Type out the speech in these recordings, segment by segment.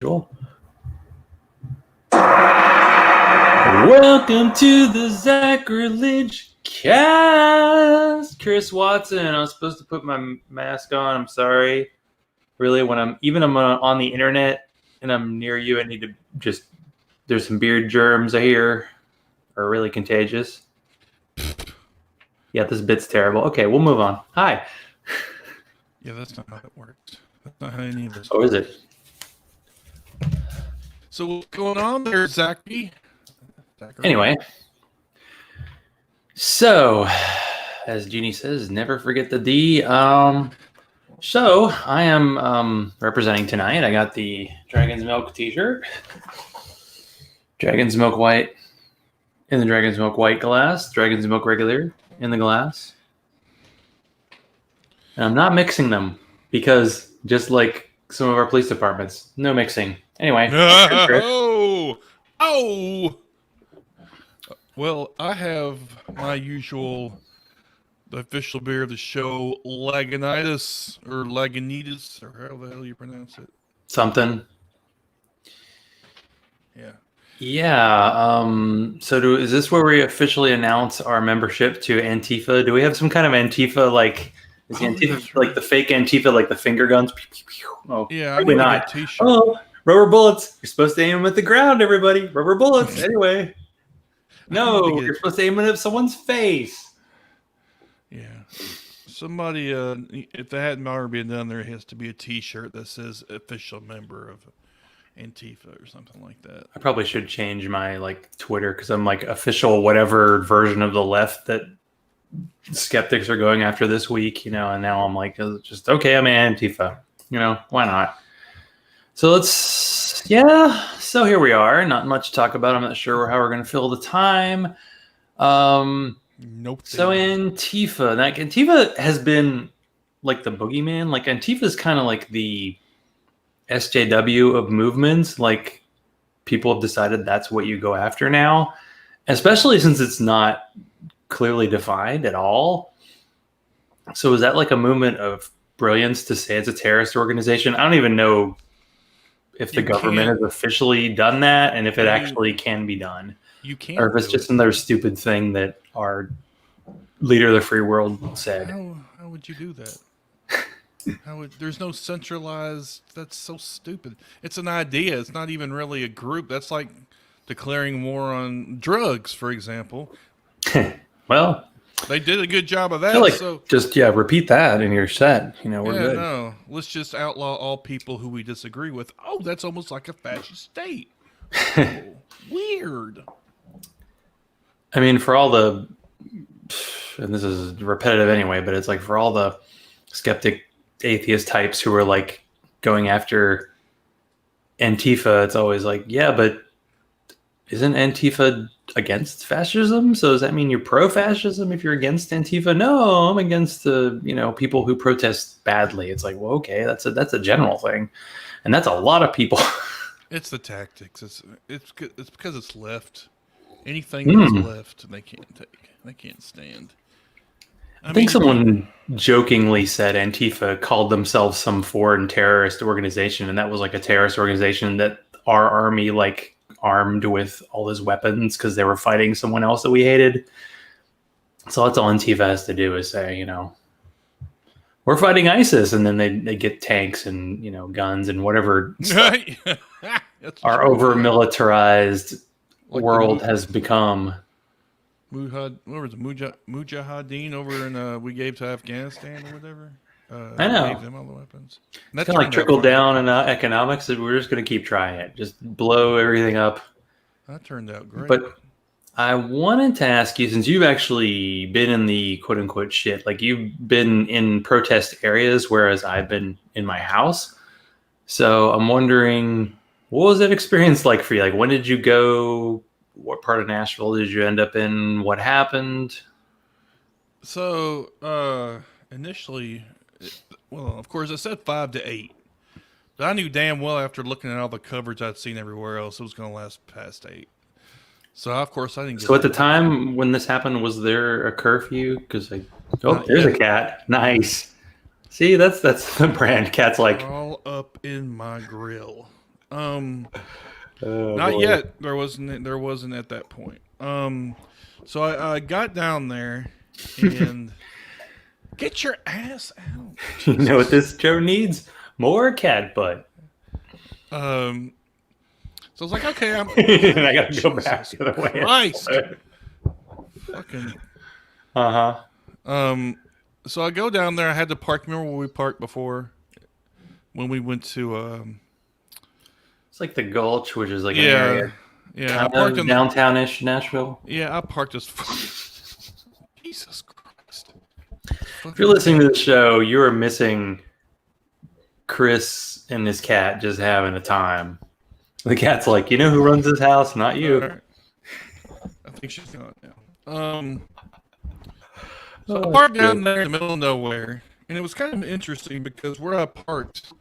Welcome to the Zachrilege cast. Chris Watson. I was supposed to put my mask on. I'm sorry. Really, when I'm on the internet and I'm near you, I need to just. There's some beard germs I hear are really contagious. Yeah, this bit's terrible. Okay, we'll move on. Hi. Yeah, that's not how it works. That's not how any of this. Oh, is it? So what's going on there, Zachary? Anyway, so as Jeannie says, never forget the D. So I am representing tonight. I got the Dragon's Milk T-shirt, Dragon's Milk White in the Dragon's Milk White glass, Dragon's Milk Regular in the glass, and I'm not mixing them because just like some of our police departments, no mixing. Anyway. Oh. Well, I have my usual, the official beer of the show, Lagunitas or Lagunitas, or how the hell you pronounce it. Something. Yeah. Yeah. Is this where we officially announce our membership to Antifa? Do we have some kind of Antifa like? Is Antifa like the fake Antifa, like the finger guns? Oh, yeah, probably not. A t-shirt. Oh, rubber bullets. You're supposed to aim them at the ground, everybody. Rubber bullets. Anyway. No, you're supposed to aim it at someone's face. Yeah. Somebody, if that hadn't already been done, there has to be a t-shirt that says official member of Antifa or something like that. I probably should change my like Twitter because I'm like official whatever version of the left that skeptics are going after this week, and now I'm like, just okay, I'm Antifa, why not? So so here we are. Not much to talk about. I'm not sure how we're going to fill the time. Nope. So Antifa has been like the boogeyman. Like Antifa is kind of like the SJW of movements. Like people have decided that's what you go after now, especially since it's not clearly defined at all. So is that like a movement of brilliance to say it's a terrorist organization? I don't even know if the government has officially done that and if it actually can be done. You can't. Or if it's just another stupid thing that our leader of the free world said. How would you do that? There's no centralized. That's so stupid. It's an idea. It's not even really a group. That's like declaring war on drugs, for example. Well, they did a good job of that. I feel like repeat that in your set. We're good. No, let's just outlaw all people who we disagree with. Oh, that's almost like a fascist state. Oh, weird. I mean, for all the, and this is repetitive anyway, but it's like for all the skeptic atheist types who are like going after Antifa, it's always like, yeah, but isn't Antifa against fascism? So does that mean you're pro-fascism if you're against Antifa? No, I'm against the people who protest badly. It's like, well, okay, that's a general thing, and that's a lot of people. It's the tactics. It's because it's left. Anything that's left, they can't take. They can't stand. I think someone jokingly said Antifa called themselves some foreign terrorist organization, and that was like a terrorist organization that our army like armed with all those weapons because they were fighting someone else that we hated. So that's all Antifa has to do is say, we're fighting ISIS, and then they get tanks and guns and whatever our over militarized world has become. What was it? Mujahideen over in we gave to Afghanistan or whatever. I know. Gave them all the weapons. It's kind of like trickle down in economics that we're just going to keep trying it. Just blow everything up. That turned out great. But I wanted to ask you, since you've actually been in the quote unquote shit, like you've been in protest areas, whereas I've been in my house. So I'm wondering, what was that experience like for you? Like, when did you go? What part of Nashville did you end up in? What happened? So, initially, well, of course, it said 5 to 8. But I knew damn well after looking at all the coverage I'd seen everywhere else, it was going to last past 8. So, of course, I didn't get. So, at the time when this happened, was there a curfew? Because there's a cat. Nice. See, that's the brand. Cat's like all up in my grill. Not boy. yet. There wasn't at that point. So I got down there and get your ass out. You know what Jesus. this Joe needs? More cat butt. Um, so I was like, okay, And I gotta go back Jesus the other way. Christ. Fucking. Uh huh. So I go down there. I had to park. Remember where we parked before when we went to? It's like the Gulch, which is like an Yeah, area yeah. I kind parked of in the. downtownish Nashville. Yeah, I parked this. Jesus Christ. If you're listening to the show, you are missing Chris and his cat just having a time. The cat's like, you know who runs this house? Not you. Right. I think she's gone now. So I parked down there in the middle of nowhere, and it was kind of interesting because where I parked,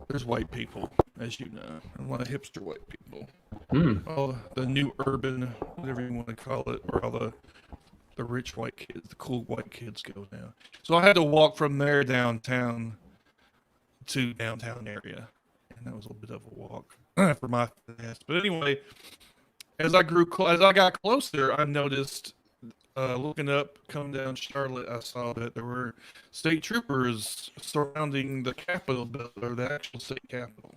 there's white people, as you know, a lot of hipster white people. All the new urban, whatever you want to call it, where all the rich white kids, the cool white kids go now. So I had to walk from there downtown to downtown area, and that was a bit of a walk for my ass. But anyway, as I got closer, I noticed, looking up, coming down Charlotte, I saw that there were state troopers surrounding the Capitol building, or the actual state capitol,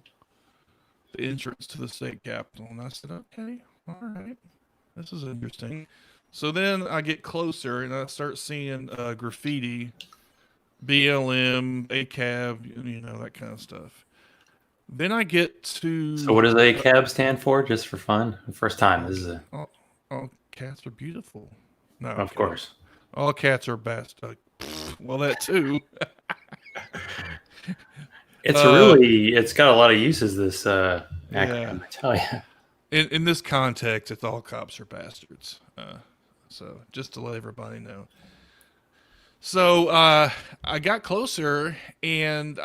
the entrance to the state capitol. And I said, okay, all right, this is interesting. So then I get closer and I start seeing graffiti, BLM, ACAB, you know, that kind of stuff. Then I get to. So what does ACAB stand for? Just for fun? First time. This is all cats are beautiful. No, of course. All cats are best. Well, that too. It's got a lot of uses, this acronym, I tell you. In this context, it's all cops are bastards. So just to let everybody know. So I got closer and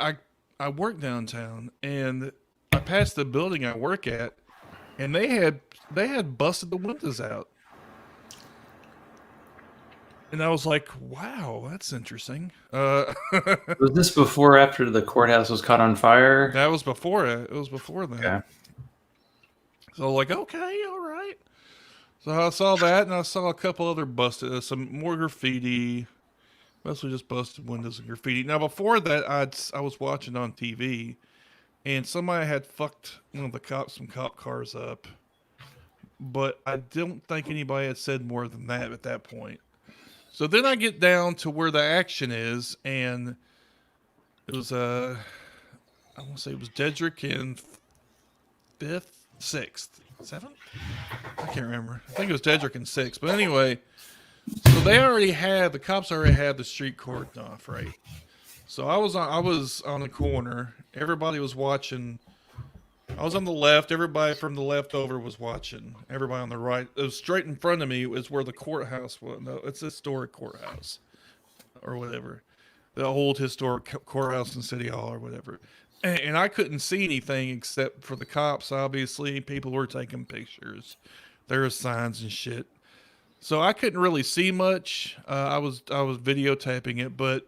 I work downtown, and I passed the building I work at, and they had busted the windows out. And I was like, wow, that's interesting. Was this before or after the courthouse was caught on fire? That was before it. It was before that. Okay. So I was like, okay, all right. So I saw that, and I saw a couple other busted, some more graffiti, mostly just busted windows and graffiti. Now, before that, I was watching on TV, and somebody had fucked some cop cars up. But I don't think anybody had said more than that at that point. So then I get down to where the action is, and it was I want to say it was Dedrick in 5th, 6th, 7th? I can't remember. I think it was Dedrick in 6th. But anyway, so the cops already had the street cordon off, right? So I was on the corner. Everybody was watching. I was on the left. Everybody from the left over was watching. Everybody on the right. It was straight in front of me is where the courthouse was. No, it's a historic courthouse or whatever. The old historic courthouse in City Hall or whatever. And I couldn't see anything except for the cops, obviously. People were taking pictures. There were signs and shit. So I couldn't really see much. I was videotaping it, but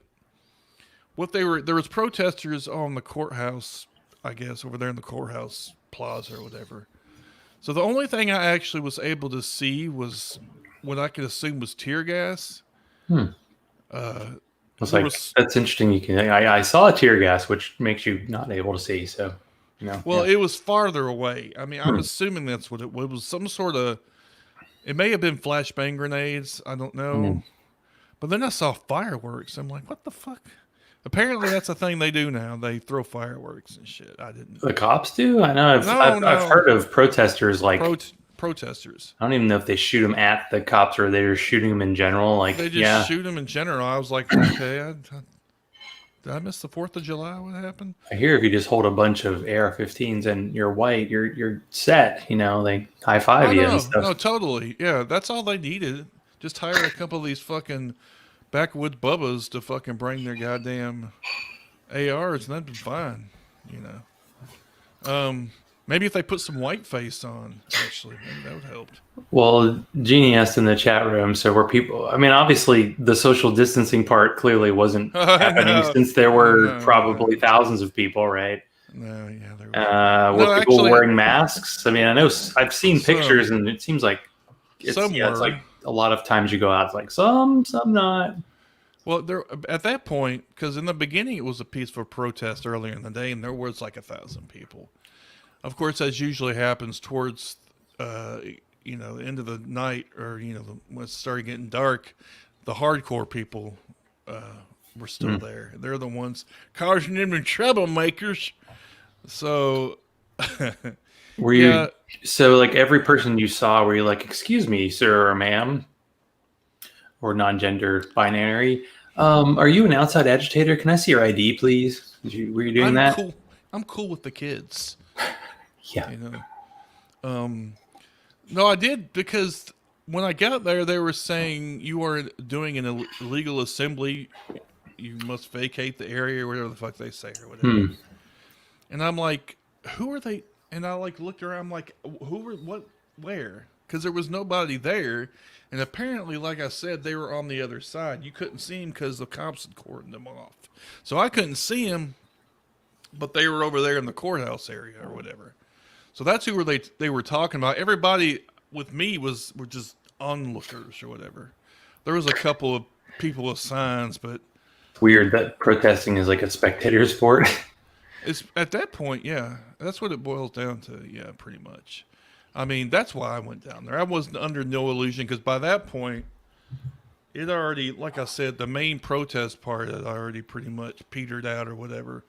there was protesters on the courthouse, I guess, over there in the courthouse plaza or whatever. So the only thing I actually was able to see was what I could assume was tear gas. That's interesting. I saw a tear gas, which makes you not able to see. So, It was farther away. I mean, I'm assuming that's what it was. It was some sort of. It may have been flashbang grenades. I don't know. But then I saw fireworks. I'm like, what the fuck? Apparently, that's a thing they do now. They throw fireworks and shit. I didn't. The cops do? I know. I've heard of protesters like protesters. I don't even know if they shoot them at the cops or they're shooting them in general. Like they just shoot them in general. I was like, okay, did I miss the 4th of July? What happened? I hear if you just hold a bunch of AR-15s and you're white, you're set. They high five you and stuff. No, totally. Yeah, that's all they needed. Just hire a couple of these fucking backwoods bubbas to fucking bring their goddamn ARs, and that'd be fine. Maybe if they put some white face on, actually, maybe that would help. Well, Jeannie asked in the chat room, so were people... I mean, obviously, the social distancing part clearly wasn't happening since there were probably thousands of people, right? No, yeah, there Were no, people actually, wearing masks? I mean, I know I've seen pictures, some and it seems like it's some yeah, it's like were. a lot of times you go out, it's like some not. Well, there at that point, because in the beginning it was a peaceful protest earlier in the day, and there was like 1,000 people. Of course, as usually happens towards, uh, the end of the night, or when it started getting dark, the hardcore people were still Hmm. there. They're the ones causing them the troublemakers. So, Were yeah, you so like every person you saw, were you like, "Excuse me, sir or ma'am," or non-gender binary? Are you an outside agitator? Can I see your ID, please? Were you doing I'm that? cool. I'm cool with the kids. Yeah. You know. Um, no, I did because when I got there, they were saying you are doing an illegal assembly. You must vacate the area, or whatever the fuck they say, or whatever. Hmm. And I'm like, who are they? And I like looked around, I'm like, who were what, where? Because there was nobody there, and apparently, like I said, they were on the other side. You couldn't see them because the cops had cordoned them off, so I couldn't see them. But they were over there in the courthouse area or whatever. So that's who were they were talking about. Everybody with me were just onlookers or whatever. There was a couple of people with signs, but It's weird that protesting is like a spectator sport. it's at that point, yeah, that's what it boils down to. Yeah, pretty much. I mean, that's why I went down there. I was under no illusion because by that point, it already, like I said, the main protest part had already pretty much petered out or whatever.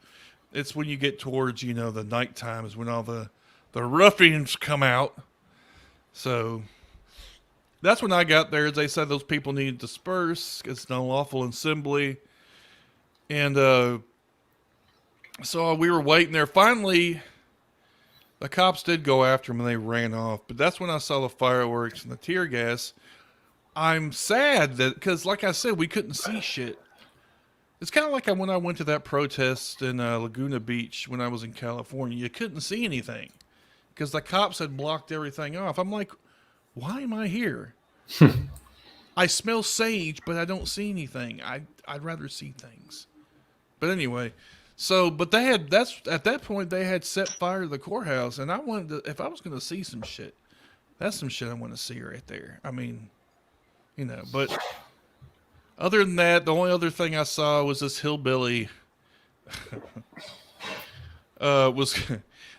It's when you get towards the nighttime is when all the ruffians come out. So that's when I got there. They said those people needed to disperse. It's an unlawful assembly, and so we were waiting there. Finally, the cops did go after them and they ran off. But that's when I saw the fireworks and the tear gas. I'm sad that because, like I said, we couldn't see shit. It's kind of like when I went to that protest in Laguna Beach when I was in California. You couldn't see anything because the cops had blocked everything off. I'm like, why am I here? I smell sage, but I don't see anything. I'd rather see things. But anyway, so but that's at that point they had set fire to the courthouse, and I wanted to, if I was going to see some shit, that's some shit I want to see right there. I mean, but other than that, the only other thing I saw was this hillbilly was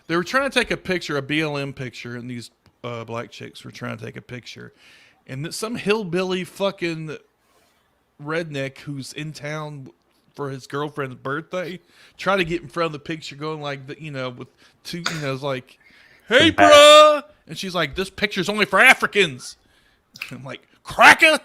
they were trying to take a picture, a BLM picture, and these black chicks were trying to take a picture, and some hillbilly fucking redneck who's in town for his girlfriend's birthday try to get in front of the picture, going like with two, it's like, hey bruh, and she's like, this picture's only for Africans. I'm like, cracker.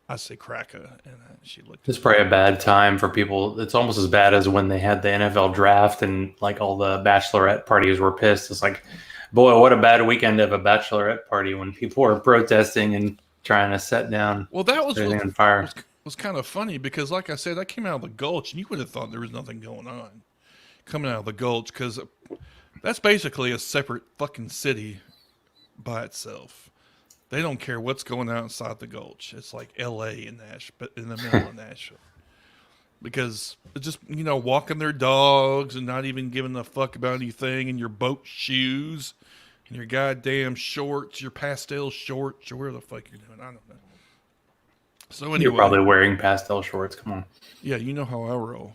I say cracker, and she looked. It's probably a bad time for people. It's almost as bad as when they had the NFL draft and like all the bachelorette parties were pissed. It's like, boy, what a bad weekend of a bachelorette party when people were protesting and trying to set down Well, that was everything what on fire. was kind of funny because, like I said, I came out of the gulch, and you would have thought there was nothing going on coming out of the gulch because that's basically a separate fucking city by itself. They don't care what's going on outside the gulch. It's like L.A. in Nashville, but in the middle of Nashville, because it's just walking their dogs and not even giving a fuck about anything, and your boat shoes and your goddamn shorts, your pastel shorts, or whatever the fuck you're doing. I don't know. So anyway, You're probably wearing pastel shorts. Come on. yeah, you know how I roll.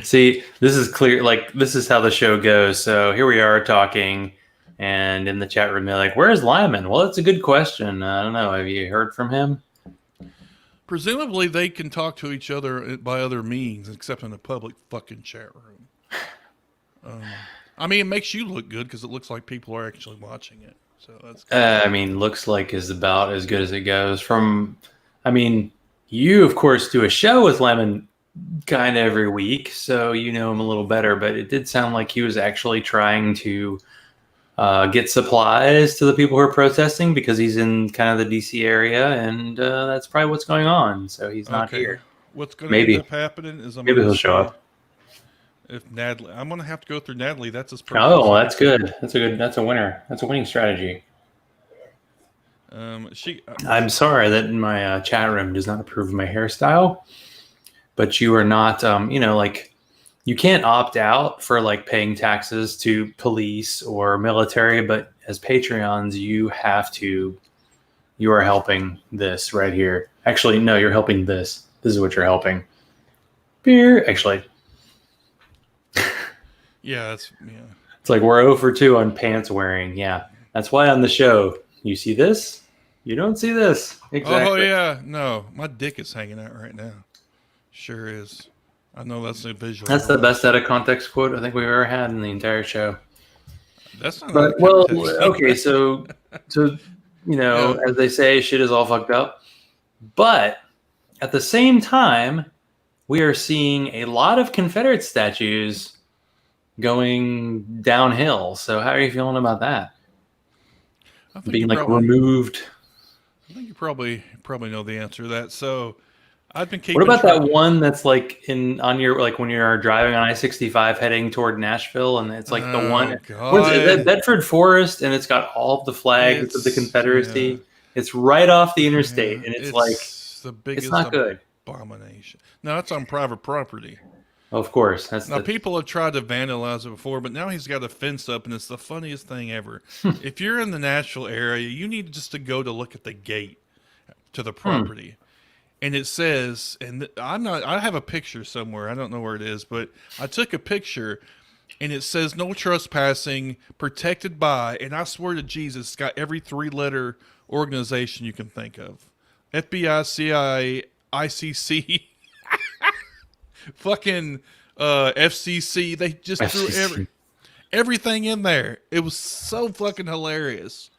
See, this is clear. Like, this is how the show goes. So here we are talking, and in the chat room, they're like, where's Lyman? Well, that's a good question. I don't know. Have you heard from him? Presumably, they can talk to each other by other means, except in a public fucking chat room. I mean, it makes you look good because it looks like people are actually watching it. So that's good. I mean, looks like is about as good as it goes. I mean, you, of course, do a show with Lemon kind of every week, so you know him a little better, but it did sound like he was actually trying to get supplies to the people who are protesting because he's in kind of the DC area, and that's probably what's going on. So he's not here. What's going to Maybe. end up happening is Maybe he'll show up. If Natalie, I'm going to have to go through Natalie. That's his. Oh, that's good. That's a winner. That's a winning strategy. I'm sorry that my chat room does not approve of my hairstyle, but you are not, like you can't opt out for like paying taxes to police or military, but as Patreons, you have to. You are helping this right here. Actually, no, you're helping this. This is what you're helping. Beer. Actually, Yeah, it's like we're 0 for 2 on pants wearing. Yeah, that's why on the show you see this, you don't see this. Exactly. Oh yeah, no, my dick is hanging out right now. Sure is. I know that's a visual. That's the best out of context quote I think we've ever had in the entire show. That's not But out of well, context. okay, so Yeah. as they say, shit is all fucked up. But at the same time, we are seeing a lot of Confederate statues going downhill. So how are you feeling about that? I think Being you like probably. removed. I think you probably know the answer to that. So I've been What keeping about track. that one that's like on your like when you're driving on I-65 heading toward Nashville, and it's like the Oh one where's it, that God! Bedford Forest, and it's got all of the flags of the It's Confederacy. It's right off the yeah. interstate, and it's like It's the it's biggest not good. abomination. No, it's on private property. Of course, that's Now the people have tried to vandalize it before, but now he's got a fence up, and it's the funniest thing ever. If you're in the Nashville area, you need just to go to look at the gate to the property. And it says, and I have a picture somewhere. I don't know where it is, but I took a picture and it says no trespassing, protected by, and I swear to Jesus, it's got every 3-letter organization you can think of. FBI, CIA, ICC, fucking FCC. They just threw FCC. everything in there. It was so fucking hilarious.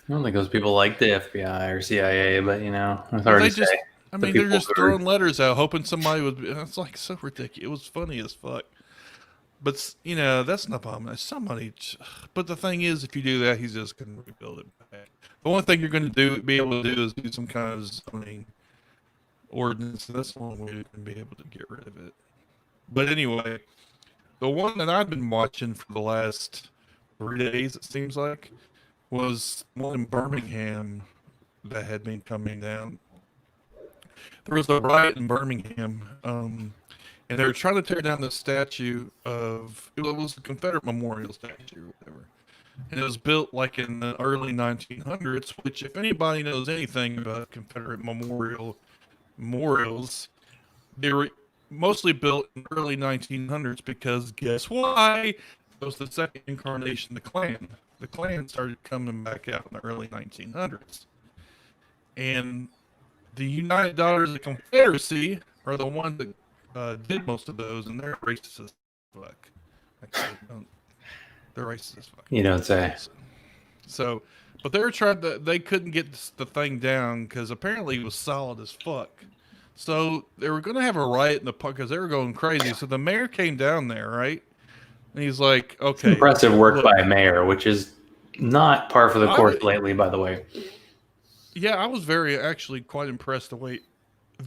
I don't think those people like the FBI or CIA, but it's Well, hard they to just, say. I The mean, they're people just who are throwing letters out, hoping somebody would. It's like so ridiculous. It was funny as fuck. But that's not problem. Somebody. But the thing is, if you do that, he's just going to rebuild it back. The only thing you're going to be able to do is do some kind of zoning ordinance. And that's the only way you can be able to get rid of it. But anyway, the one that I've been watching for the last 3 days, it seems like, was one in Birmingham that had been coming down. There was a riot in Birmingham, and they were trying to tear down the statue of it was a Confederate memorial statue or whatever, and it was built like in the early 1900s. Which, if anybody knows anything about Confederate memorials, they were mostly built in the early 1900s because guess why? It was the second incarnation of the Klan. The Klan started coming back out in the early 1900s, and the United Daughters of the Confederacy are the ones that did most of those, and they're racist as fuck. Actually, they're racist as fuck. you don't say. So, but they were trying to. They couldn't get the thing down because apparently it was solid as fuck. So they were going to have a riot in the park because they were going crazy. So the mayor came down there, right? And he's like, "Okay, Impressive work look, by a mayor, which is not par for the course lately, by the way. Yeah, I was actually quite impressed the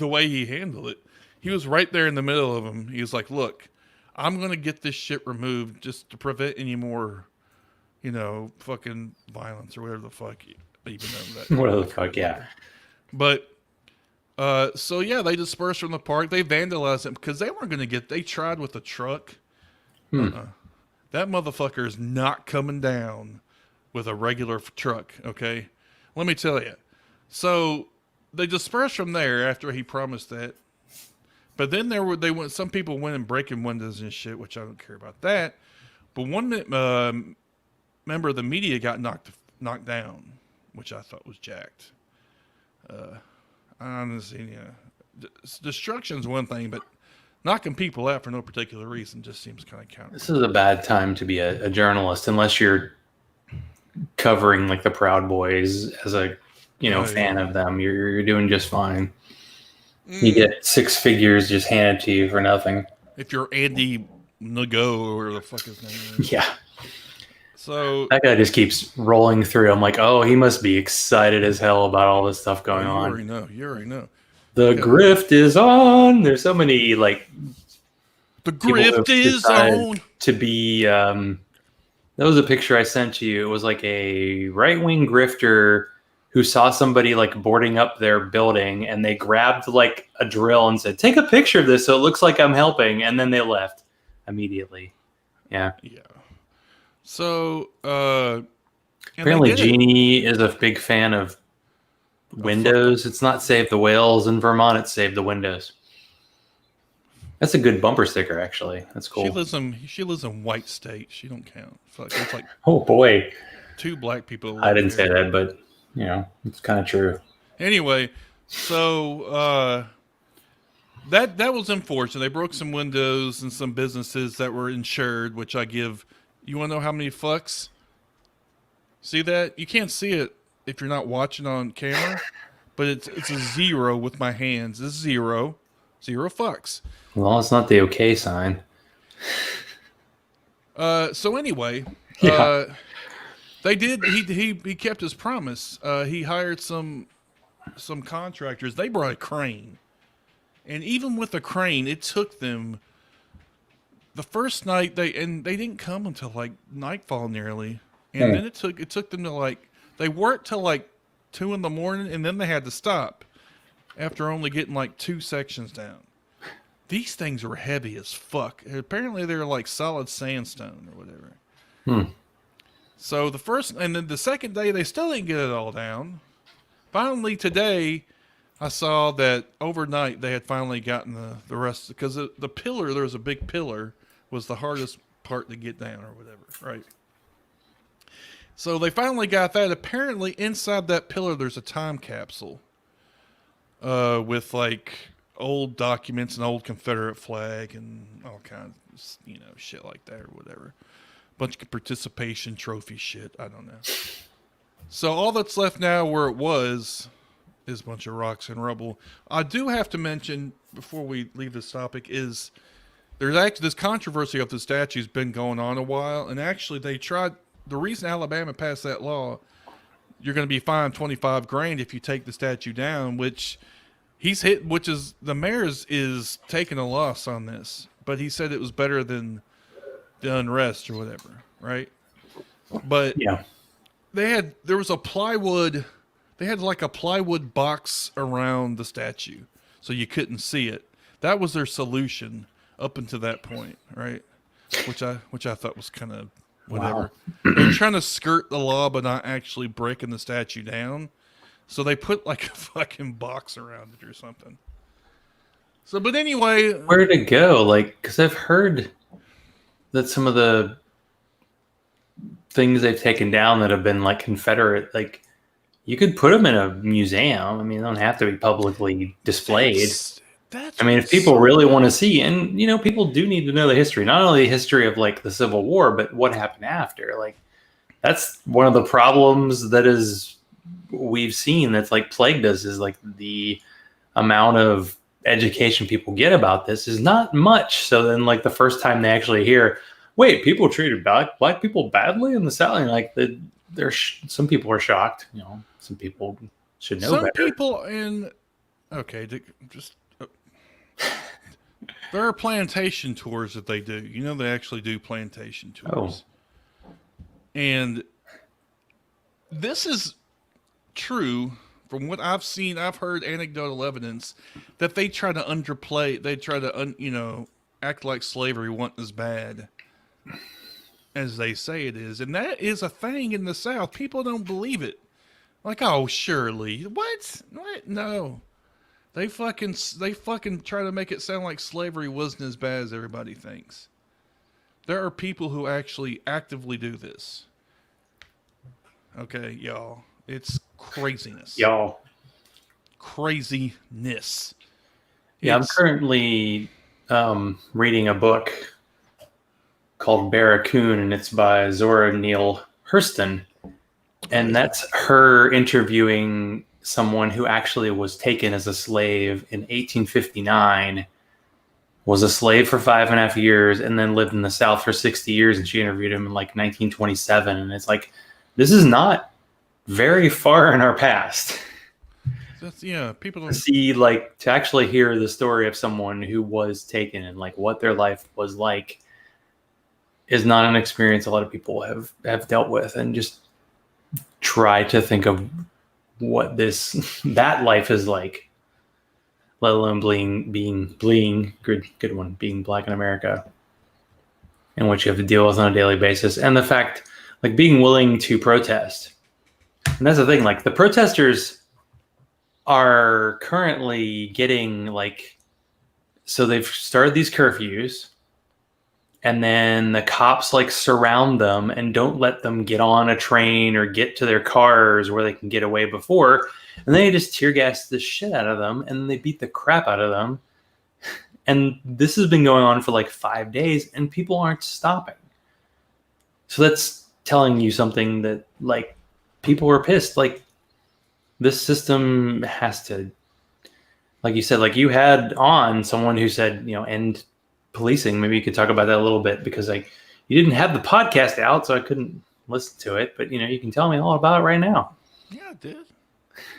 way he handled it. He was right there in the middle of them. He was like, "Look, I'm gonna get this shit removed just to prevent any more, fucking violence or whatever the fuck." Even though that, What the fuck, yeah. But so yeah, they dispersed from the park. They vandalized it because they weren't gonna get. They tried with a truck. That motherfucker is not coming down with a regular truck. Okay, let me tell you. So they dispersed from there after he promised that. But then some people went and breaking windows and shit, which I don't care about that. But one member of the media got knocked down, which I thought was jacked. Honestly, destruction's one thing, but knocking people out for no particular reason just seems kind of counter. This is a bad time to be a journalist unless you're covering like the Proud Boys as a fan of them. You're doing just fine. You get 6 figures just handed to you for nothing. If you're Andy Nago or whatever the fuck his name is. Yeah. So that guy just keeps rolling through. I'm like, oh, he must be excited as hell about all this stuff going on. You already know. The grift is on. There's so many like the grift is on to be. That was a picture I sent to you. It was like a right-wing grifter who saw somebody like boarding up their building, and they grabbed like a drill and said, "Take a picture of this so it looks like I'm helping," and then they left. immediately. Yeah. Yeah. So, and they Apparently, did it. Jeannie is a big fan of Oh, fuck that. Windows. It's not Save the Whales in Vermont. It's Save the Windows. That's a good bumper sticker, actually. That's cool. She lives in White State. She don't count. It's like Oh boy, 2 black people I live didn't say there. that, but it's kind of true. Anyway, so that was enforced, and they broke some windows and some businesses that were insured, which I give. You want to know how many fucks? See that? You can't see it if you're not watching on camera, but it's a 0 with my hands. It's 0 fucks. Well, it's not the okay sign. So anyway, Yeah. they did. He kept his promise. He hired some contractors. They brought a crane, and even with the crane, it took them the first night. They didn't come until like nightfall nearly, and then it took them to like they worked till like 2 in the morning, and then they had to stop after only getting like 2 sections down. These things were heavy as fuck. Apparently, they're like solid sandstone or whatever. So the first and then the second day, they still didn't get it all down. Finally, today, I saw that overnight they had finally gotten the rest because the pillar. There was a big pillar was the hardest part to get down or whatever, right? So they finally got that. Apparently, inside that pillar, there's a time capsule with like old documents, an old Confederate flag, and all kinds of, shit like that or whatever. Bunch of participation trophy shit. I don't know. So all that's left now where it was is a bunch of rocks and rubble. I do have to mention before we leave this topic is there's actually this controversy of the statue's been going on a while, and actually they tried. The reason Alabama passed that law, you're going to be fined $25,000 if you take the statue down, which he's hit. Which is the mayor is taking a loss on this, but he said it was better than the unrest or whatever, right? But Yeah. there was a plywood. They had like a plywood box around the statue, so you couldn't see it. That was their solution up until that point, right? Which I thought was kind of whatever. Wow. They're trying to skirt the law, but not actually breaking the statue down. So they put like a fucking box around it or something. So, but anyway, Where did it go? Like, because I've heard that some of the things they've taken down that have been like Confederate, like you could put them in a museum. I mean, they don't have to be publicly displayed. that's I mean, if people really want to see, and people do need to know the history, not only the history of like the Civil War, but what happened after. Like, that's one of the problems that we've seen that's like plagued us is like the amount of education people get about this is not much. So then, like the first time they actually hear, wait, people treated black people badly in the South, and like some people are shocked. Some people should know better. Some people just. There are plantation tours that they do. They actually do plantation tours. Oh. And this is true from what I've seen. I've heard anecdotal evidence that they try to underplay. They try to, act like slavery wasn't as bad as they say it is. And that is a thing in the South. People don't believe it. Like, oh, surely. What? No. They fucking try to make it sound like slavery wasn't as bad as everybody thinks. There are people who actually actively do this. Okay, y'all. It's craziness. Y'all. Craziness. Yeah, I'm currently reading a book called Barracoon, and it's by Zora Neale Hurston. And that's her interviewing someone who actually was taken as a slave in 1859, was a slave for 5.5 years, and then lived in the South for 60 years. And she interviewed him in like 1927. And it's like, this is not very far in our past. People don't see, like, to actually hear the story of someone who was taken and like what their life was like is not an experience a lot of people have dealt with, and just try to think of what that life is like, let alone being good one, being black in America. and what you have to deal with on a daily basis, and the fact, like, being willing to protest. And that's the thing, like, the protesters are currently getting, like, so they've started these curfews, and then the cops, like, surround them and don't let them get on a train or get to their cars where they can get away before, and then they just tear gas the shit out of them, and they beat the crap out of them. And this has been going on for like 5 days, and people aren't stopping. So that's telling you something, that, like, people are pissed. Like, this system has to, like you said, like, you had on someone who said, end policing. Maybe you could talk about that a little bit, because, like, you didn't have the podcast out, so I couldn't listen to it. But, you can tell me all about it right now. Yeah, I did.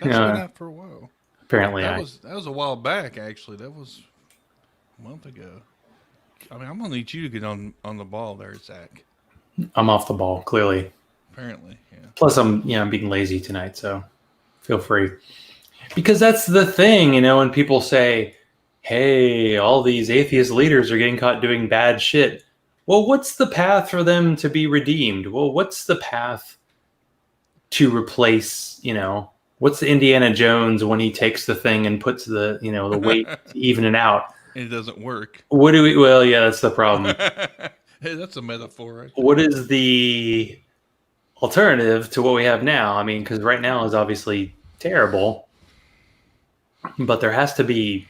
That's been out for a while. Apparently, that was a while back. Actually, that was a month ago. I mean, I'm gonna need you to get on the ball there, Zach. I'm off the ball, clearly. Apparently, yeah. Plus, I'm being lazy tonight, so feel free. Because that's the thing, when people say, hey, all these atheist leaders are getting caught doing bad shit. Well, what's the path for them to be redeemed? Well, what's the path to replace, what's the Indiana Jones when he takes the thing and puts the, the weight to even it out? And it doesn't work. Well, yeah, that's the problem. Hey, that's a metaphor, right? What is the alternative to what we have now? I mean, because right now is obviously terrible, but there has to be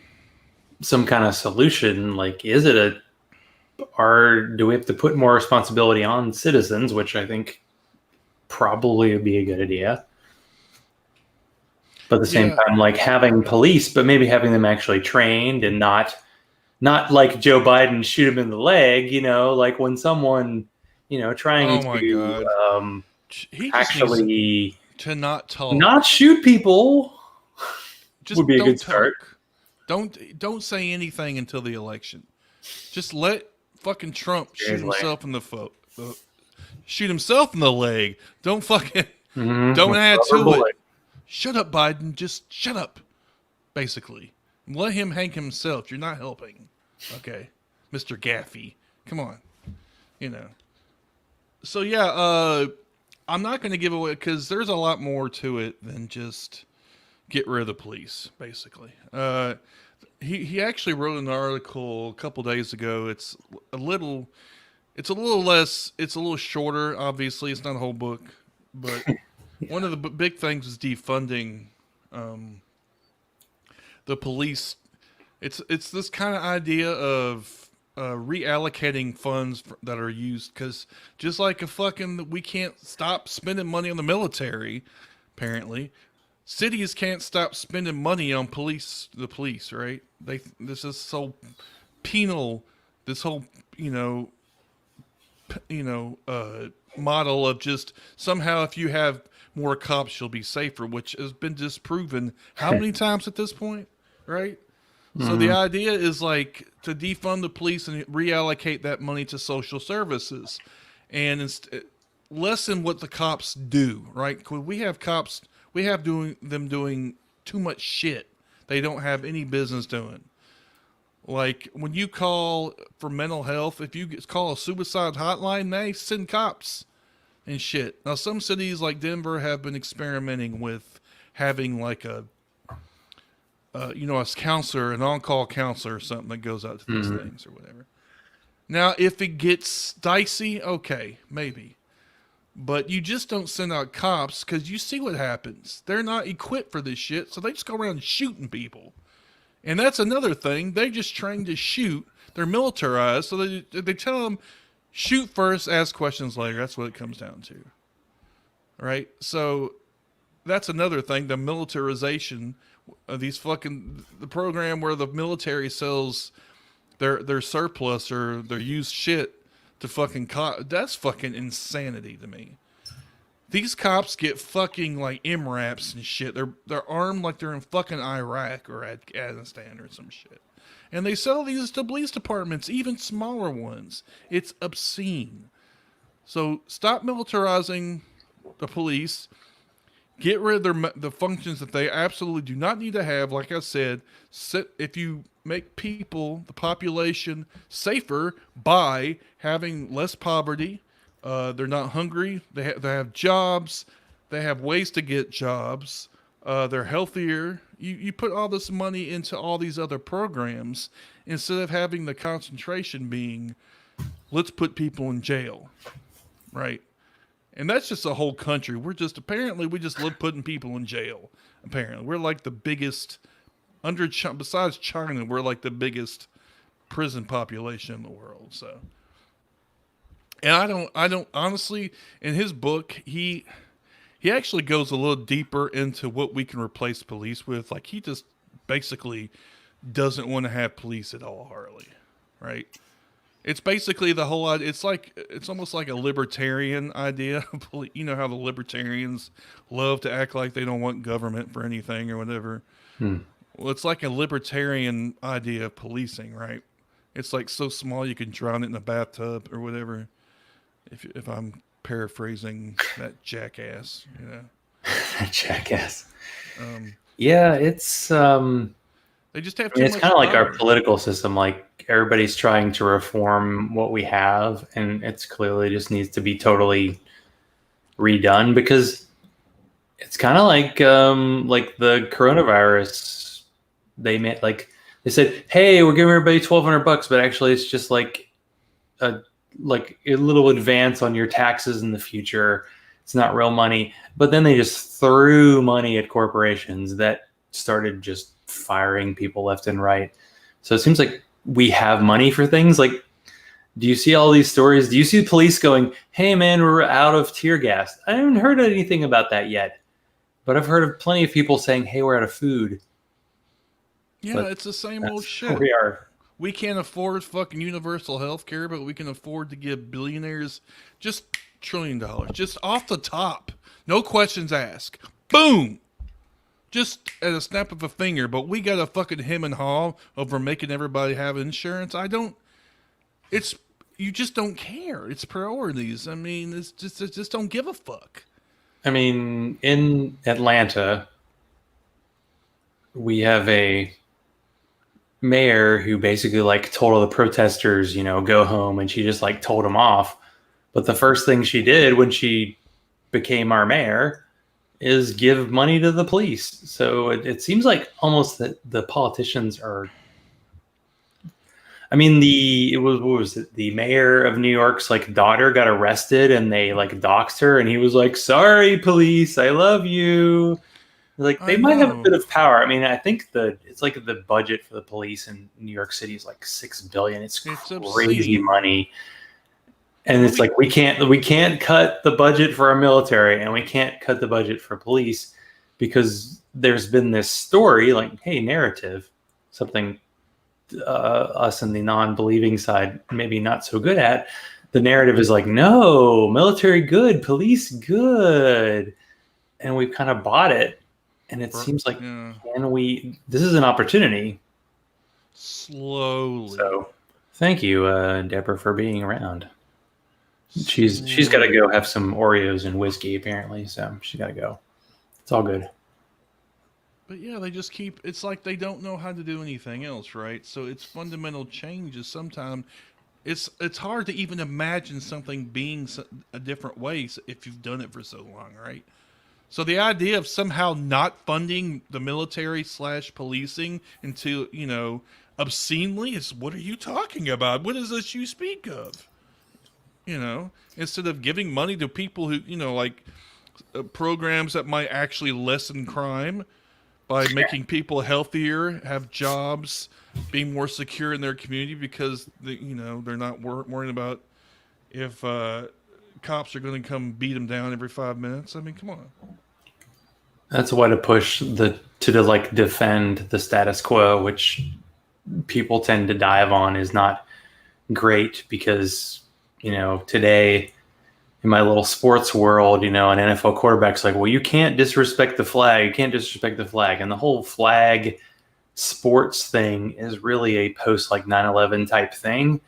some kind of solution. Like, do we have to put more responsibility on citizens, which I think probably would be a good idea. But at the same time, like, having police, but maybe having them actually trained, and not like Joe Biden shoot him in the leg, like when someone, trying to actually to not talk, not shoot people, just would be a good start. Don't say anything until the election. Just let fucking Trump shoot himself in shoot himself in the leg. Don't fucking don't add to it. Shut up, Biden. Just shut up. Basically, let him hang himself. You're not helping. Okay, Mr. Gaffey, come on. So yeah, I'm not going to give away, because there's a lot more to it than just get rid of the police. Basically, he actually wrote an article a couple days ago. It's a little shorter. Obviously, it's not a whole book, but one of the big things is defunding the police. It's this kind of idea of reallocating funds that are used, because just like we can't stop spending money on the military. Apparently, cities can't stop spending money on the police, right? This is so penal. This whole model of just somehow if you have more cops, you'll be safer, which has been disproven how many times at this point, right? So the idea is, like, to defund the police and reallocate that money to social services, and lessen what the cops do, right? 'Cause we have cops, them doing too much shit they don't have any business doing. Like, when you call for mental health, if you call a suicide hotline, they send cops and shit. Now, some cities like Denver have been experimenting with having, like, a counselor, an on-call counselor or something that goes out to these things or whatever. Now, if it gets dicey, okay, maybe. But you just don't send out cops, because you see what happens. They're not equipped for this shit, so they just go around shooting people. And that's another thing. They just trained to shoot. They're militarized, so they tell them, shoot first, ask questions later. That's what it comes down to. Right? So that's another thing, the militarization of the program where the military sells their surplus or their used shit to fucking that's fucking insanity to me. These cops get fucking, like, MRAPs and shit. They're armed like they're in fucking Iraq or Afghanistan or some shit. And they sell these to police departments, even smaller ones. It's obscene. So stop militarizing the police. Get rid of the functions that they absolutely do not need to have. Like I said, if you make people, the population, safer by having less poverty. They're not hungry. They have jobs. They have ways to get jobs. They're healthier. You put all this money into all these other programs instead of having the concentration being, let's put people in jail, right? And that's just a whole country. We just love putting people in jail. Apparently, we're like the biggest besides China. We're like the biggest prison population in the world. So, and I don't honestly. In his book, he actually goes a little deeper into what we can replace police with. Like he just basically doesn't want to have police at all, Harley. Right? It's basically the whole idea. It's almost like a libertarian idea. You know how the libertarians love to act like they don't want government for anything or whatever. Well, it's like a libertarian idea of policing, right? It's like so small you can drown it in a bathtub or whatever. If I'm paraphrasing that jackass, you know. That jackass. Yeah, it's they just have too much. It's kind of like our political system. Like everybody's trying to reform what we have, and it's clearly just needs to be totally redone because it's kind of like the coronavirus. They said, "Hey, we're giving everybody $1,200, but actually, it's just like a little advance on your taxes in the future. It's not real money." But then they just threw money at corporations that started just firing people left and right. So it seems like we have money for things. Like, do you see all these stories? Do you see police going, "Hey, man, we're out of tear gas"? I haven't heard anything about that yet, but I've heard of plenty of people saying, "Hey, we're out of food." Yeah, but it's the same old shit. We are. We can't afford fucking universal health care, but we can afford to give billionaires just $1 trillion. Just off the top. No questions asked. Boom! Just at a snap of a finger, but we got a fucking hem and haw over making everybody have insurance. You just don't care. It's priorities. I mean, it's just don't give a fuck. I mean, in Atlanta, we have a mayor who basically told all the protesters, go home, and she just told them off. But the first thing she did when she became our mayor is give money to the police. So it seems like almost that the politicians are. I mean, what was it? The mayor of New York's daughter got arrested, and they doxed her, and he was like, "Sorry, police, I love you." They might have a bit of power. I mean, I think it's the budget for the police in New York City is $6 billion. It's crazy obscene money. And it's we can't cut the budget for our military, and we can't cut the budget for police because there's been this story, hey, narrative, something us in the non-believing side maybe not so good at. The narrative is no, military good, police good, and we've kind of bought it. And it seems like this is an opportunity. Slowly. So thank you, Deborah, for being around. She's got to go have some Oreos and whiskey, apparently. So she's got to go. It's all good. But yeah, they just it's like they don't know how to do anything else, right? So it's fundamental changes. Sometimes it's hard to even imagine something being a different way if you've done it for so long, right? So the idea of somehow not funding the military / policing until, obscenely is, what are you talking about? What is this you speak of? Instead of giving money to people who, programs that might actually lessen crime by making people healthier, have jobs, be more secure in their community because, they're not worrying about if cops are going to come beat them down every 5 minutes. I mean, come on. That's a way to push to defend the status quo, which people tend to dive on, is not great because, today in my little sports world, an NFL quarterback's well, you can't disrespect the flag. You can't disrespect the flag. And the whole flag sports thing is really a post 9/11 type thing.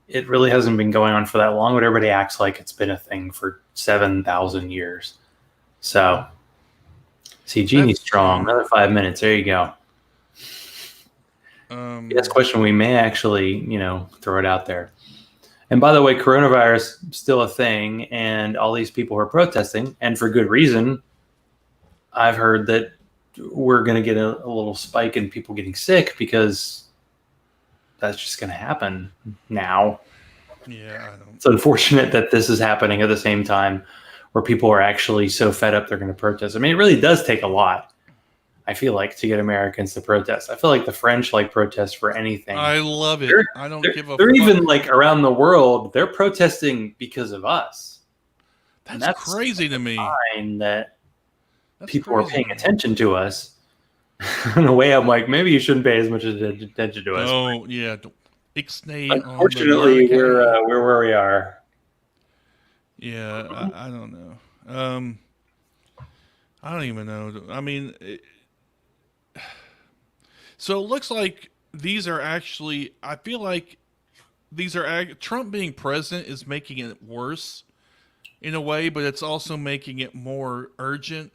It really hasn't been going on for that long, but everybody acts like it's been a thing for 7,000 years. So, see, Genie's strong. Another 5 minutes. There you go. Yes, question. We may actually, throw it out there. And by the way, coronavirus still a thing, and all these people are protesting, and for good reason. I've heard that we're going to get a little spike in people getting sick because that's just going to happen now. Yeah, I don't. It's unfortunate that this is happening at the same time where people are actually so fed up they're going to protest. I mean, it really does take a lot, I feel like, to get Americans to protest. I feel like the French protest for anything. I love it. I don't give a They're fuck. even around the world, they're protesting because of us. That's crazy to me. That people are paying attention to us. In a way, I'm like, maybe you shouldn't pay as much attention to us. Oh, yeah. Unfortunately, we're where we are. Yeah, I don't know. I don't even know. I mean, so it looks like these are actually. I feel like these are Trump being president is making it worse in a way, but it's also making it more urgent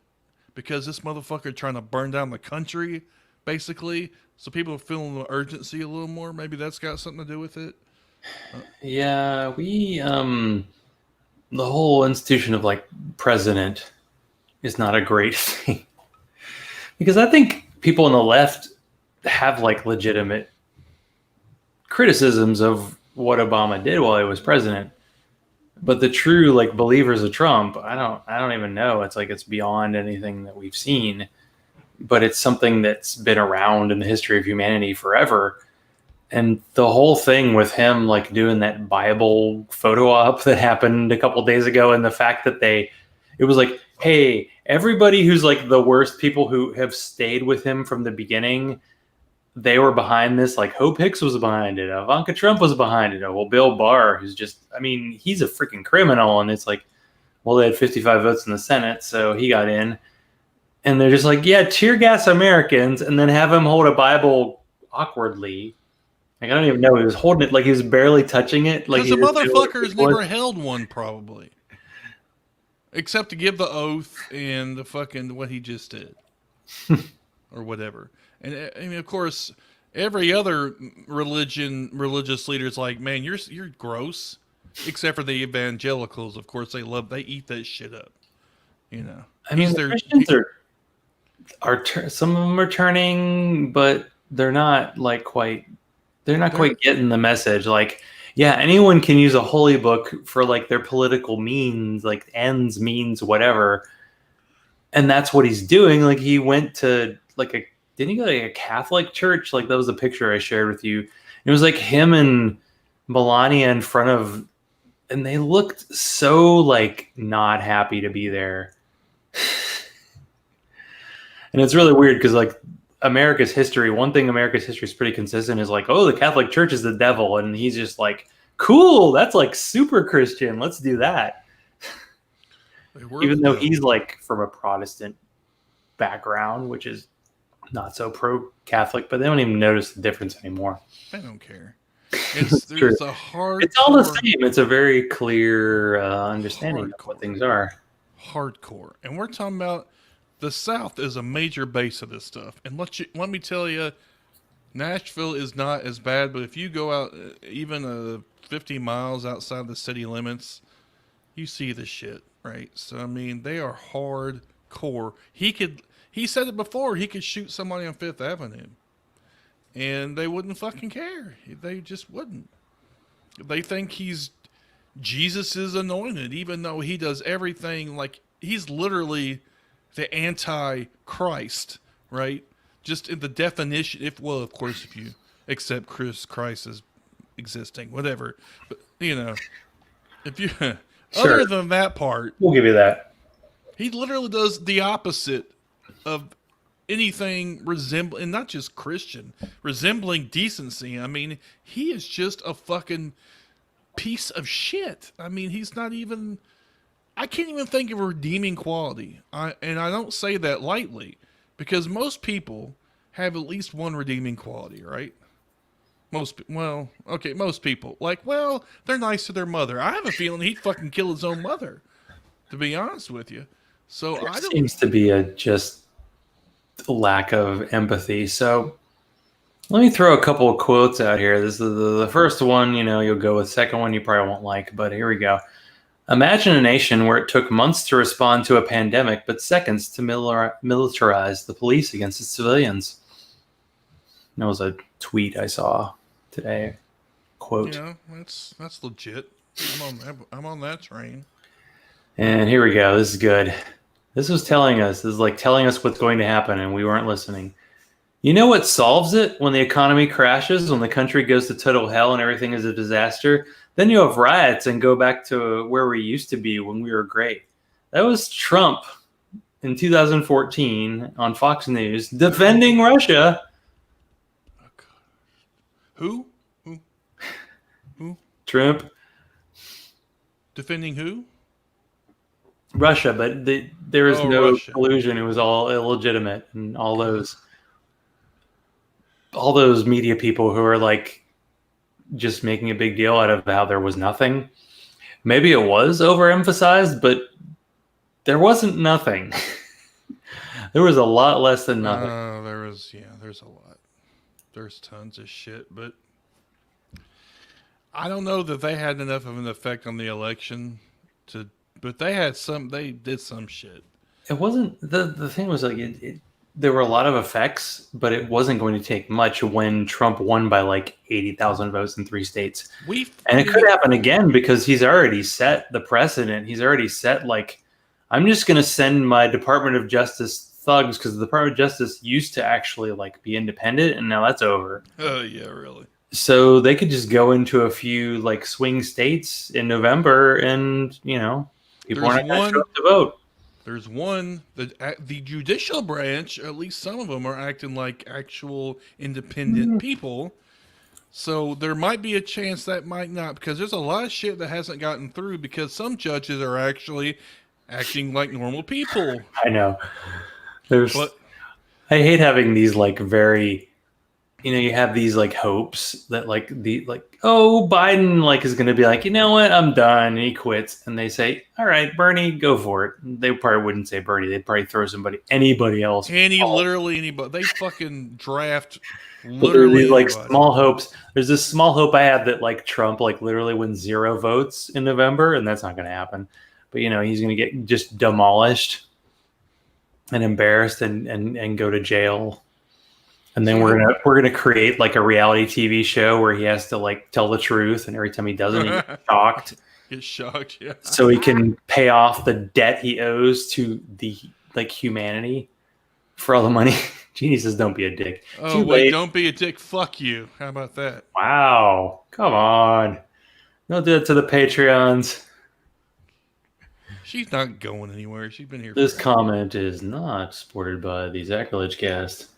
because this motherfucker trying to burn down the country, basically. So people are feeling the urgency a little more. Maybe that's got something to do with it. Yeah, the whole institution of president is not a great thing because I think people on the left have legitimate criticisms of what Obama did while he was president. But the true believers of Trump, I don't even know. It's it's beyond anything that we've seen, but it's something that's been around in the history of humanity forever. And the whole thing with him doing that Bible photo op that happened a couple days ago, and the fact that it was hey, everybody who's the worst people who have stayed with him from the beginning, they were behind this. Hope Hicks was behind it. Ivanka Trump was behind it. Well, Bill Barr, who's he's a freaking criminal. And it's well, they had 55 votes in the Senate, so he got in. And they're just yeah, tear gas Americans, and then have him hold a Bible awkwardly. I don't even know. He was holding it he was barely touching it. Because the motherfucker's never held one, probably. Except to give the oath and the fucking what he just did. Or whatever. And I mean, of course, every other religious leader's man, you're gross. Except for the evangelicals, of course, they eat that shit up. I mean, Christians are some of them are turning, but they're not quite. They're not quite getting the message. Yeah, anyone can use a holy book for their political means, ends, means, whatever. And that's what he's doing. He went to didn't he go to a Catholic church? That was the picture I shared with you. It was him and Melania in front of, and they looked so not happy to be there. And it's really weird because America's history, one thing America's history is pretty consistent is oh, the Catholic Church is the devil. And he's just cool. That's super Christian. Let's do that. Even though he's from a Protestant background, which is not so pro-Catholic, but they don't even notice the difference anymore. They don't care. It's a hard. It's all the same. It's a very clear understanding of what things are. Hardcore, and we're talking about the South is a major base of this stuff. And let me tell you, Nashville is not as bad. But if you go out even 50 miles outside the city limits, you see the shit, right? So I mean, they are hardcore. He said it before. He could shoot somebody on Fifth Avenue, and they wouldn't fucking care. They just wouldn't. They think he's Jesus is anointed, even though he does everything he's literally the anti-Christ, right? Just in the definition. Of course, if you accept Christ as existing, whatever. But if you sure. Other than that part, we'll give you that. He literally does the opposite of anything resembling, and not just Christian, resembling decency. I mean, he is just a fucking piece of shit. I mean, he's not even. I can't even think of a redeeming quality. And I don't say that lightly, because most people have at least one redeeming quality, right? Most people. They're nice to their mother. I have a feeling he'd fucking kill his own mother, to be honest with you. So there seems to be just a lack of empathy. So Let me throw a couple of quotes out here. This is the first one, you'll go with. Second one, you probably won't like, but here we go. Imagine a nation where it took months to respond to a pandemic, but seconds to militarize the police against its civilians. That was a tweet I saw today. Quote. Yeah, that's legit. I'm on that train. And here we go. This is good. This is like telling us what's going to happen, and we weren't listening. You know what solves it when the economy crashes, when the country goes to total hell and everything is a disaster? Then you have riots and go back to where we used to be when we were great. That was Trump in 2014 on Fox News defending Russia. Oh, God. Who? Who? Trump. Defending who? Russia, but there is no Russia. collusion. It was all illegitimate, and all those media people who are like just making a big deal out of how there was nothing. Maybe it was overemphasized, but there wasn't nothing. There was a lot less than nothing. There's a lot. There's tons of shit, but I don't know that they had enough of an effect on the election but they did some shit. It wasn't, the thing was like, there were a lot of effects, but it wasn't going to take much when Trump won by like 80,000 votes in 3 states. And it could happen again because he's already set the precedent. He's already set, like, I'm just going to send my Department of Justice thugs, because the Department of Justice used to actually like be independent, and now that's over. Oh, yeah, really? So they could just go into a few like swing states in November, and people aren't going to show up to vote. There's one, the judicial branch, at least some of them are acting like actual independent people. So there might be a chance that might not, because there's a lot of shit that hasn't gotten through because some judges are actually acting like normal people. I know. I hate having these like very, you have these like hopes that Biden like is going to be like, you know what, I'm done, and he quits, and they say, all right, Bernie, go for it. They probably wouldn't say Bernie. They'd probably throw anybody else. Literally anybody. They fucking draft literally like anybody. Small hopes. There's this small hope I have that like Trump like literally wins 0 votes in November, and that's not going to happen. But he's going to get just demolished and embarrassed and go to jail. And then we're gonna create like a reality TV show where he has to like tell the truth, and every time he doesn't, he gets shocked. Get shocked, yeah. So he can pay off the debt he owes to the like humanity for all the money. Genie says, "Don't be a dick." Oh wait, don't be a dick. Fuck you. How about that? Wow, come on! Don't do it to the Patreons. She's not going anywhere. She's been here. This comment is not supported by the Zachrilege cast.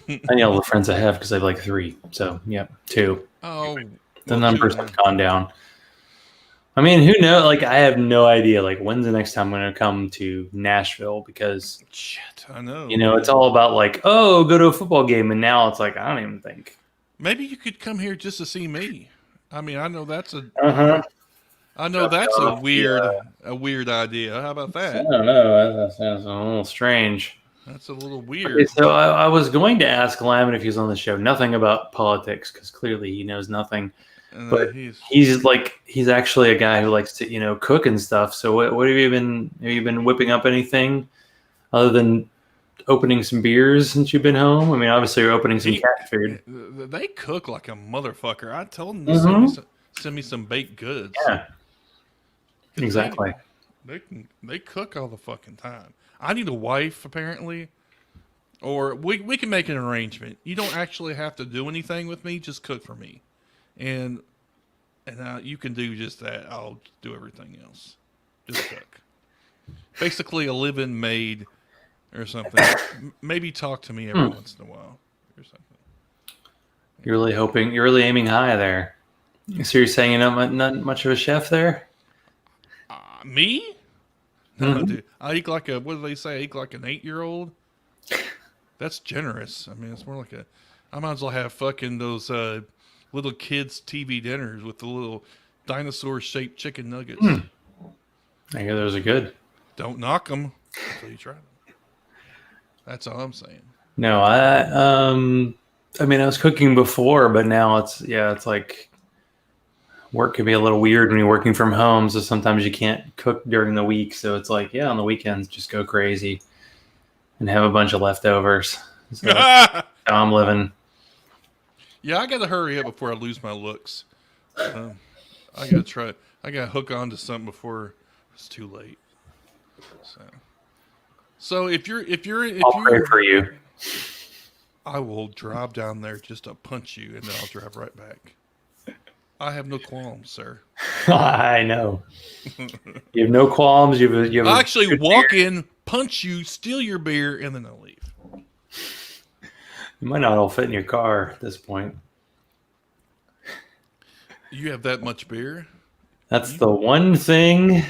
I know all the friends I have because I have like 3. So, yeah, 2. Oh, the numbers have gone down. I mean, who knows? Like, I have no idea. Like, when's the next time I'm going to come to Nashville? Because, shit, I know. It's all about like, oh, go to a football game. And now it's like, I don't even think. Maybe you could come here just to see me. I mean, I know that's a. A weird idea. How about that? I don't know. That sounds a little strange. That's a little weird. Okay, so I was going to ask Lyman if he was on the show. Nothing about politics, because clearly he knows nothing. But he's actually a guy who likes to cook and stuff. So what have you been whipping up anything other than opening some beers since you've been home? I mean, obviously you're opening some cat food. They cook like a motherfucker. I told them to send me some baked goods. Yeah, exactly. They cook all the fucking time. I need a wife, apparently. Or we can make an arrangement. You don't actually have to do anything with me. Just cook for me. And you can do just that. I'll do everything else. Just cook. Basically a live-in maid or something. Maybe talk to me every once in a while or something. You're really aiming high there. So you're saying you're not much of a chef there? Me? No, dude. I eat like what do they say? I eat like an 8-year-old. That's generous. I mean, it's more like I might as well have fucking those little kids' TV dinners with the little dinosaur-shaped chicken nuggets. I hear those are good. Don't knock them until you try them. That's all I'm saying. No, I mean, I was cooking before, but now it's like work can be a little weird when you're working from home. So sometimes you can't cook during the week. So it's like, on the weekends, just go crazy and have a bunch of leftovers. So that's how I'm living. Yeah, I got to hurry up before I lose my looks. I got to try. I got to hook on to something before it's too late. So if I'll pray for you. I will drive down there just to punch you, and then I'll drive right back. I have no qualms, sir. I know. You have no qualms. You have I'll actually walk in, punch you, steal your beer, and then I'll leave. You might not all fit in your car at this point. You have that much beer? That's the one thing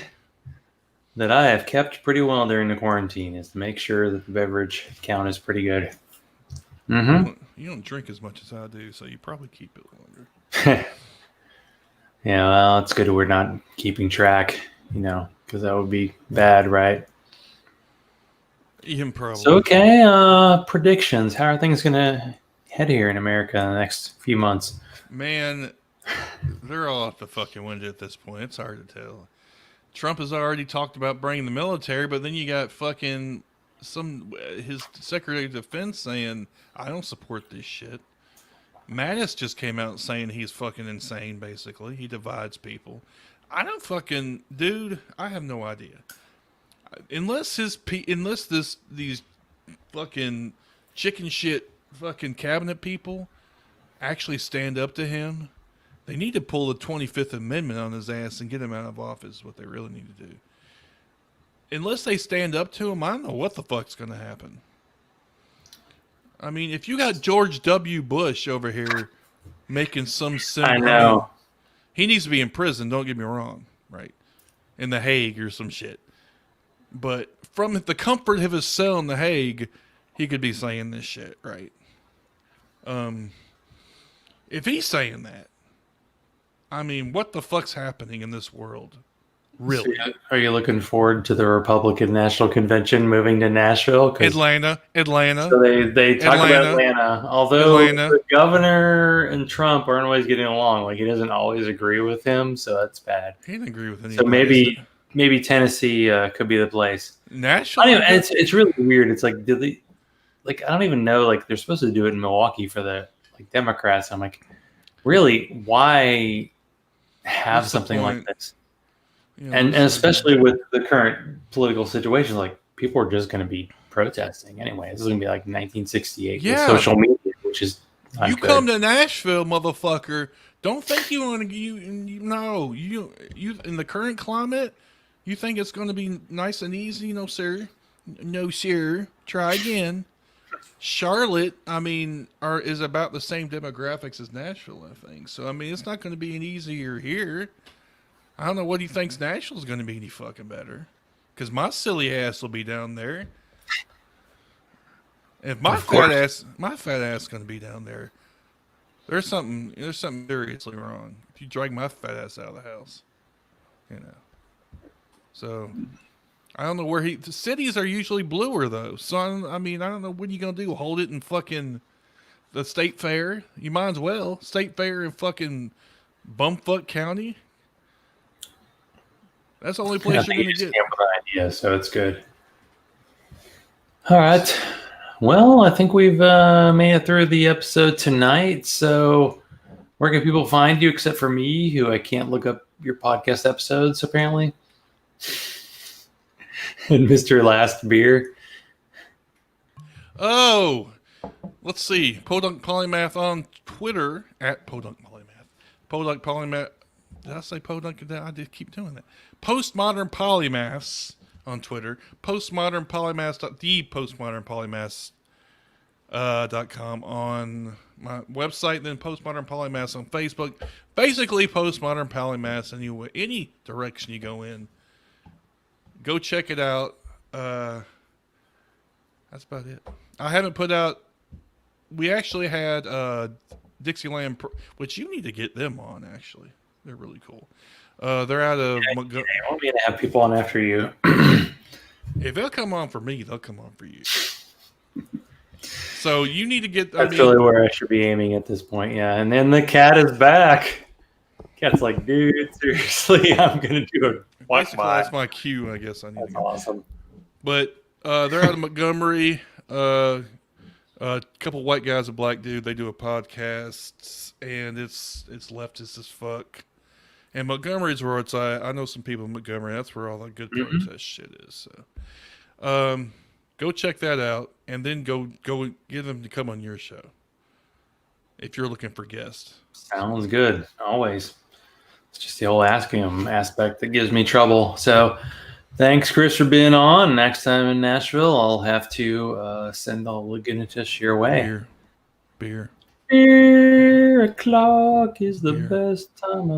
that I have kept pretty well during the quarantine, is to make sure that the beverage count is pretty good. Mm-hmm. You don't drink as much as I do, so you probably keep it longer. Yeah, well, it's good we're not keeping track, because that would be bad, right? Even probably. So, okay, predictions. How are things going to head here in America in the next few months? Man, they're all off the fucking window at this point. It's hard to tell. Trump has already talked about bringing the military, but then you got fucking his Secretary of Defense saying, I don't support this shit. Mattis just came out saying he's fucking insane, basically. He divides people. I don't fucking... Dude, I have no idea. Unless these fucking chicken shit fucking cabinet people actually stand up to him, they need to pull the 25th Amendment on his ass and get him out of office, is what they really need to do. Unless they stand up to him, I don't know what the fuck's going to happen. I mean, if you got George W. Bush over here making some simple... I know. He needs to be in prison, don't get me wrong, right? In The Hague or some shit. But from the comfort of his cell in The Hague, he could be saying this shit, right? If he's saying that, I mean, what the fuck's happening in this world? Really? So are you looking forward to the Republican National Convention moving to Nashville? Atlanta. So they talk about Atlanta. Although the governor and Trump aren't always getting along. Like, he doesn't always agree with him, so that's bad. He didn't agree with anybody. So maybe Tennessee could be the place. Nashville? It's really weird. It's like, did they... Like, I don't even know. Like, they're supposed to do it in Milwaukee for the Democrats. I'm like, really? Why have something like this? And especially with the current political situation, like, people are just going to be protesting anyway. This is going to be like 1968 with social media, which is not good. Come to Nashville, motherfucker. Don't think you want to. You in the current climate, you think it's going to be nice and easy? No, sir. No, sir. Try again. Charlotte, I mean, is about the same demographics as Nashville, I think. So, I mean, it's not going to be any easier here. I don't know what he thinks Nashville's going to be any fucking better. Because my silly ass will be down there. If my fat ass is going to be down there, there's something seriously wrong. If you drag my fat ass out of the house, So, I don't know where the cities are usually bluer though. So I don't know what you gonna do. Hold it in fucking the state fair? You might as well state fair in fucking Bumfuck County. That's the only place you're gonna get. Idea, so it's good. All right. Well, I think we've made it through the episode tonight. So where can people find you except for me, who I can't look up your podcast episodes apparently? And Mr. Last Beer. Oh, let's see. Podunk Polymath on Twitter at Podunk Polymath. Podunk Polymath. Did I say Podunk? I did keep doing that. Postmodern Polymaths on Twitter. Postmodern Polymaths. The Postmodern Polymaths. .com on my website, then Postmodern Polymaths on Facebook. Basically, Postmodern Polymaths any direction you go in. Go check it out. That's about it. I haven't put out... We actually had Dixieland, which you need to get them on, actually. They're really cool. They're out of... I want me to have people on after you. If they'll come on for me, they'll come on for you. So you need to get. That's really where I should be aiming at this point. Yeah, and then the cat is back. Cat's like, dude, seriously, I'm gonna do it. Basically, that's my cue. I guess I need. That's awesome. But they're out of Montgomery. A couple white guys, a black dude. They do a podcast, and it's leftist as fuck. And Montgomery's where it's at. I know some people in Montgomery. That's where all the good protest shit is. So, go check that out, and then go get them to come on your show if you're looking for guests. Sounds good. Always. It's just the whole asking them aspect that gives me trouble. So, thanks, Chris, for being on. Next time in Nashville, I'll have to send all Lagunitas your way. Beer. Beer o'clock is the best time of